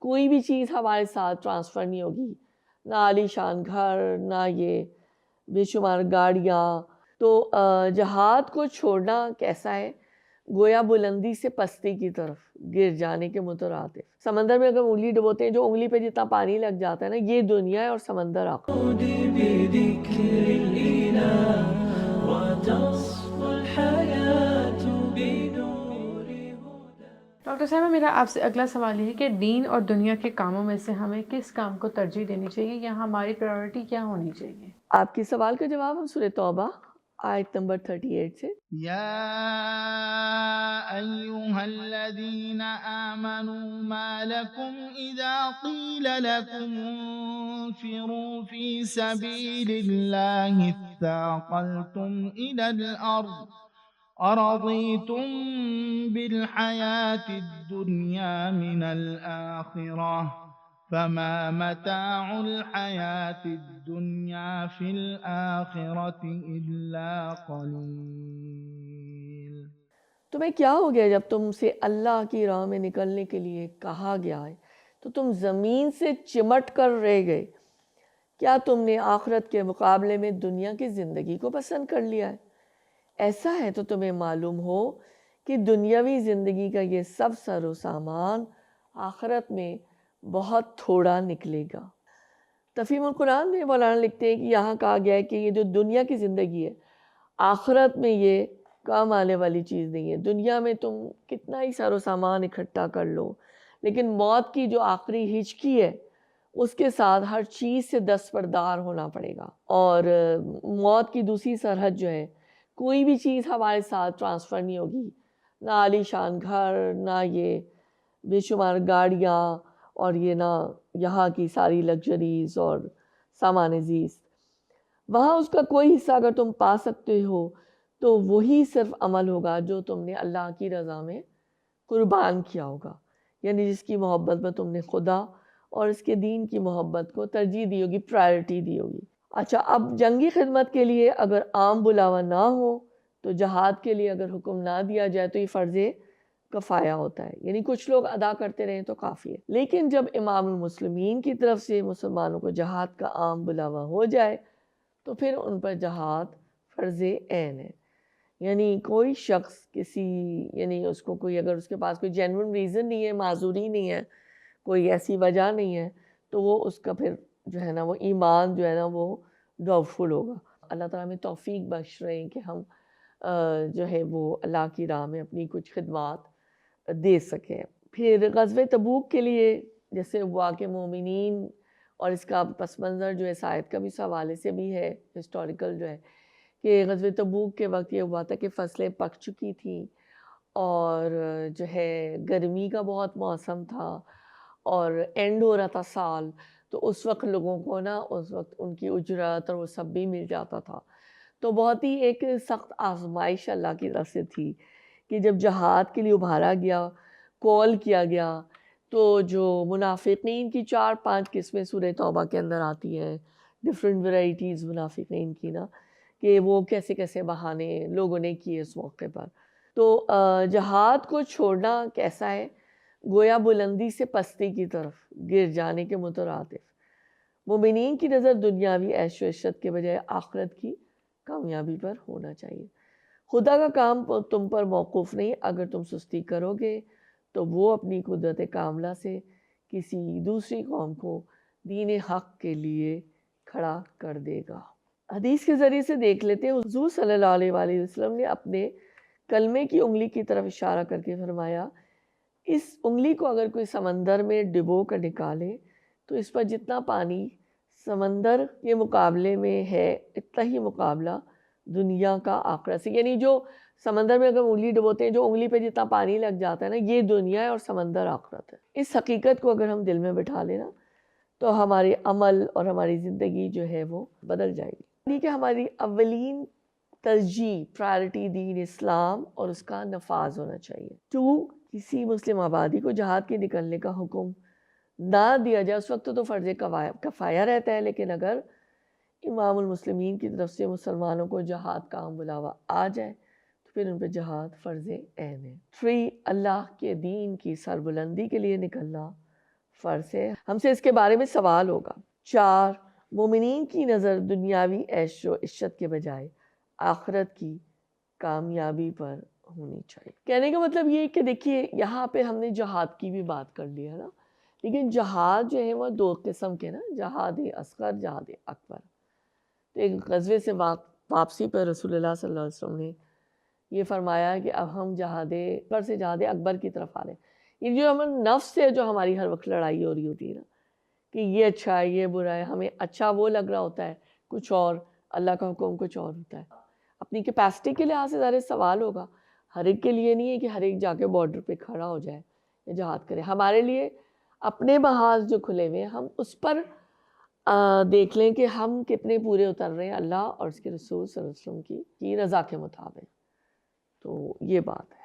کوئی بھی چیز ہمارے ساتھ ٹرانسفر نہیں ہوگی، نہ عالی شان گھر، نہ یہ بے شمار گاڑیاں۔ تو جہاد کو چھوڑنا کیسا ہے؟ گویا بلندی سے پستی کی طرف گر جانے کے مترادف۔ سمندر میں اگر انگلی ڈبوتے ہیں، جو انگلی پہ جتنا پانی لگ جاتا ہے نا، یہ دنیا ہے اور سمندر آخر۔ ڈاکٹر صاحبہ، میرا آپ سے اگلا سوال یہ ہے کہ دین اور دنیا کے کاموں میں سے ہمیں کس کام کو ترجیح دینی چاہیے یا ہماری پرائیورٹی کیا ہونی چاہیے؟ آپ کے سوال کا جواب ہم سورہ توبہ آیت نمبر 38 سے۔ یا ایھا الذین آمنوا ما لکم اذا قیل لکم انفروا فی سبیل اللہ اثاقلتم الی الارض أرضيتم بالحياة الدنيا من الآخرة فما متاع الحياة الدنيا في الآخرة إلا قليل۔ تمہیں کیا ہو گیا جب تم سے اللہ کی راہ میں نکلنے کے لیے کہا گیا ہے تو تم زمین سے چمٹ کر رہ گئے؟ کیا تم نے آخرت کے مقابلے میں دنیا کی زندگی کو پسند کر لیا ہے؟ ایسا ہے تو تمہیں معلوم ہو کہ دنیاوی زندگی کا یہ سب سر و سامان آخرت میں بہت تھوڑا نکلے گا۔ تفہیم القرآن میں مولانا لکھتے ہیں کہ یہاں کہا گیا ہے کہ یہ جو دنیا کی زندگی ہے، آخرت میں یہ کام آنے والی چیز نہیں ہے۔ دنیا میں تم کتنا ہی سر و سامان اکٹھا کر لو، لیکن موت کی جو آخری ہچکی ہے اس کے ساتھ ہر چیز سے دستبردار ہونا پڑے گا۔ اور موت کی دوسری سرحد جو ہے، کوئی بھی چیز ہمارے ساتھ ٹرانسفر نہیں ہوگی، نہ عالی شان گھر، نہ یہ بے شمار گاڑیاں، اور یہ نہ یہاں کی ساری لگژریز اور سامان زیست۔ وہاں اس کا کوئی حصہ اگر تم پا سکتے ہو تو وہی صرف عمل ہوگا جو تم نے اللہ کی رضا میں قربان کیا ہوگا، یعنی جس کی محبت میں تم نے خدا اور اس کے دین کی محبت کو ترجیح دی ہوگی، پرائرٹی دی ہوگی۔ اچھا، اب جنگی خدمت کے لیے اگر عام بلاوا نہ ہو تو جہاد کے لیے اگر حکم نہ دیا جائے تو یہ فرض کفایہ ہوتا ہے، یعنی کچھ لوگ ادا کرتے رہیں تو کافی ہے۔ لیکن جب امام المسلمین کی طرف سے مسلمانوں کو جہاد کا عام بلاوا ہو جائے تو پھر ان پر جہاد فرض عین ہے، یعنی کوئی شخص یعنی اس کو کوئی اگر اس کے پاس کوئی جینوئن ریزن نہیں ہے، معذوری نہیں ہے، کوئی ایسی وجہ نہیں ہے، تو وہ اس کا پھر جو ہے نا وہ ایمان جو ہے نا وہ ڈاؤٹ فل ہوگا۔ اللہ تعالیٰ میں توفیق بخش رہے ہیں کہ ہم جو ہے وہ اللہ کی راہ میں اپنی کچھ خدمات دے سکیں۔ پھر غزوہ تبوک کے لیے جیسے واقع مومنین، اور اس کا پس منظر جو ہے اس آیت کا بھی اس حوالے سے بھی ہے ہسٹوریکل جو ہے کہ غزوہ تبوک کے وقت یہ ہوا تھا کہ فصلیں پک چکی تھیں اور جو ہے گرمی کا بہت موسم تھا اور اینڈ ہو رہا تھا سال، تو اس وقت لوگوں کو نا اس وقت ان کی اجرت اور وہ سب بھی مل جاتا تھا۔ تو بہت ہی ایک سخت آزمائش اللہ کی طرف سے تھی کہ جب جہاد کے لیے ابھارا گیا، کال کیا گیا، تو جو منافقین کی 4-5 قسمیں سورہ توبہ کے اندر آتی ہیں، ڈفرینٹ ورائٹیز منافقین کی نا، کہ وہ کیسے کیسے بہانے لوگوں نے کیے اس موقع پر۔ تو جہاد کو چھوڑنا کیسا ہے؟ گویا بلندی سے پستی کی طرف گر جانے کے مترادف۔ مومنین کی نظر دنیاوی عیش و عشرت کے بجائے آخرت کی کامیابی پر ہونا چاہیے۔ خدا کا کام تم پر موقوف نہیں، اگر تم سستی کرو گے تو وہ اپنی قدرت کاملہ سے کسی دوسری قوم کو دین حق کے لیے کھڑا کر دے گا۔ حدیث کے ذریعے سے دیکھ لیتے ہیں، حضور صلی اللہ علیہ وآلہ وسلم نے اپنے کلمے کی انگلی کی طرف اشارہ کر کے فرمایا، اس انگلی کو اگر کوئی سمندر میں ڈبو کر نکالے تو اس پر جتنا پانی سمندر کے مقابلے میں ہے اتنا ہی مقابلہ دنیا کا آخرت سے، یعنی جو سمندر میں اگر انگلی ڈبوتے ہیں، جو انگلی پہ جتنا پانی لگ جاتا ہے نا، یہ دنیا ہے اور سمندر آخرت ہے۔ اس حقیقت کو اگر ہم دل میں بٹھا لینا تو ہمارے عمل اور ہماری زندگی جو ہے وہ بدل جائے گی۔ یعنی کہ ہماری اولین ترجیح، پرائرٹی دین اسلام اور اس کا نفاذ ہونا چاہیے۔ 2، کسی مسلم آبادی کو جہاد کے نکلنے کا حکم نہ دیا جائے، اس وقت تو فرض کفایہ رہتا ہے، لیکن اگر امام المسلمین کی طرف سے مسلمانوں کو جہاد کا عام بلاوا آ جائے تو پھر ان پہ جہاد فرض عین ہے۔ 3، اللہ کے دین کی سربلندی کے لیے نکلنا فرض ہے, ہم سے اس کے بارے میں سوال ہوگا. 4, مومنین کی نظر دنیاوی عیش و عشت کے بجائے آخرت کی کامیابی پر ہونی چاہیے. کہنے کا مطلب یہ ہے کہ دیکھیے یہاں پہ ہم نے جہاد کی بھی بات کر لی ہے نا, لیکن جہاد جو ہے وہ 2 قسم کے نا, جہاد اصغر, جہاد اکبر. تو ایک غزوے سے واپسی پر رسول اللہ صلی اللہ علیہ وسلم نے یہ فرمایا کہ اب ہم جہاد اکبر سے جہاد اکبر کی طرف آ رہے ہیں. یہ جو ہمارے نفس سے جو ہماری ہر وقت لڑائی ہو رہی ہوتی ہے نا, کہ یہ اچھا ہے یہ برا ہے, ہمیں اچھا وہ لگ رہا ہوتا ہے کچھ اور, اللہ کا حکم کچھ اور ہوتا ہے. اپنی کیپیسٹی کے لحاظ سے ظاہر سوال ہوگا, ہر ایک کے لیے نہیں ہے کہ ہر ایک جا کے بارڈر پہ کھڑا ہو جائے یا جہاد کرے. ہمارے لیے اپنے محاذ جو کھلے ہوئے ہیں ہم اس پر دیکھ لیں کہ ہم کتنے پورے اتر رہے ہیں اللہ اور اس کے رسول صلی اللہ علیہ وسلم کی رضا کے مطابق. تو یہ بات ہے.